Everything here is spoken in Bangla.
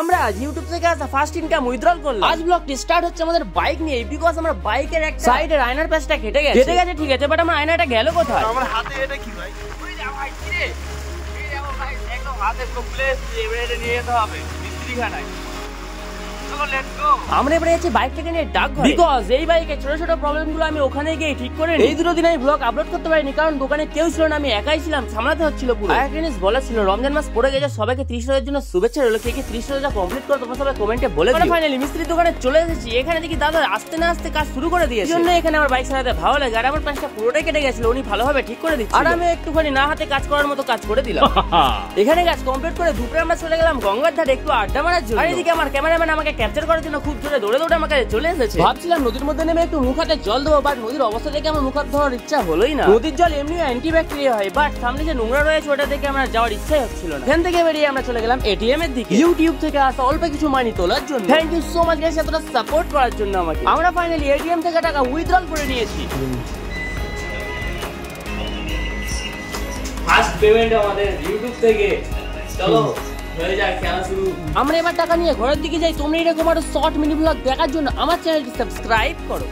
আমরা আজ ইউটিউব থেকে আসা ফার্স্ট ইনকাম উইথড্রল করলাম। আজ ব্লগটি স্টার্ট হচ্ছে আমাদের বাইক নিয়ে, বিকজ আমার বাইকের একটা সাইডের আয়নার প্যাচটা কেটে গেছে ঠিক আছে, বাট আমার আয়নাটা গেল কোথায়? আমার হাতে এটা কি ভাই? ওই যা ভাই, কি রে? এই দেখো ভাই, একদম হাতে প্রবলেম, এবারে নিয়ে যেতে হবে মিস্ত্রিখানায়। আমরা এবারে যাচ্ছি বাইকটাকে নিয়ে ডাকঘরে, বিকজ এই বাইকের ছোট ছোট প্রবলেম গুলো আমি ওখানে গিয়ে ঠিক করে নিই। এই দুটো দিন আমি ব্লগ আপলোড করতে পারিনি কারণ দোকানে কেউ ছিল না, আমি একাই ছিলাম, সামলাতে হচ্ছিল পুরো। আর একটা জিনিস বলা ছিল, রমজান মাস পড়ে গেছে, সবাইকে 30 রোজার জন্য শুভেচ্ছা রইলো। কে 30 রোজা কমপ্লিট করো তোমরা সবাই কমেন্টে বলে দিও। ফাইনালি মিস্ত্রির দোকানে চলে এসেছি। এখানে দেখি দাদা আসতে না আসতে কাজ শুরু করে দিয়েছে। জন্য এখানে আমার বাইক চালাতে ভালো লাগে। আর আমার প্যাচটা পুরোটাই কেটে গেছিল, উনি ভালোভাবে ঠিক করে দিচ্ছে, আর আমি একটুখানি না হাতে কাজ করার মতো কাজ করে দিলাম। এখানে কাজ কমপ্লিট করে দুপুরে আমরা চলে গেলাম গঙ্গার ধারে একটু আড্ডা মারার জন্য। আর এদিকে আমার ক্যামেরাম্যান আমাকে ক্যাপচার করার জন্য খুব জোরে দৌড়ে দৌড়ে আমাকে চলে এসেছে। ভাবছিলাম নদীর মধ্যে নেমে একটু মুখ হাতে জল দেবো, বাট নদীর অবস্থা দেখে আমার মুখ হাত ধোয়ার ইচ্ছা হলোই না। নদীর জল এমনিও অ্যান্টিব্যাকটেরিয়া হয়, বাট সামনে যে নোংরা রয়েছে ওটা দেখে আমার যাওয়ার ইচ্ছাই হচ্ছিল না। এখান থেকে বেরিয়ে আমরা চলে গেলাম এটিএম এর দিকে, ইউটিউব থেকে আসা অল্প কিছু মানি তোলার জন্য। Thank you so much guys এতটা সাপোর্ট করার জন্য আমাকে। আমরা ফাইনালি এটিএম থেকে টাকা উইথড্রল করে নিয়েছি। ফার্স্ট পেমেন্ট আমাদের ইউটিউব থেকে। চলো আমরা এবার টাকা নিয়ে ঘরের দিকে যাই। তোমরা এরকম আরো শর্ট মিনি ব্লগ দেখার জন্য আমার চ্যানেলটি সাবস্ক্রাইব করো।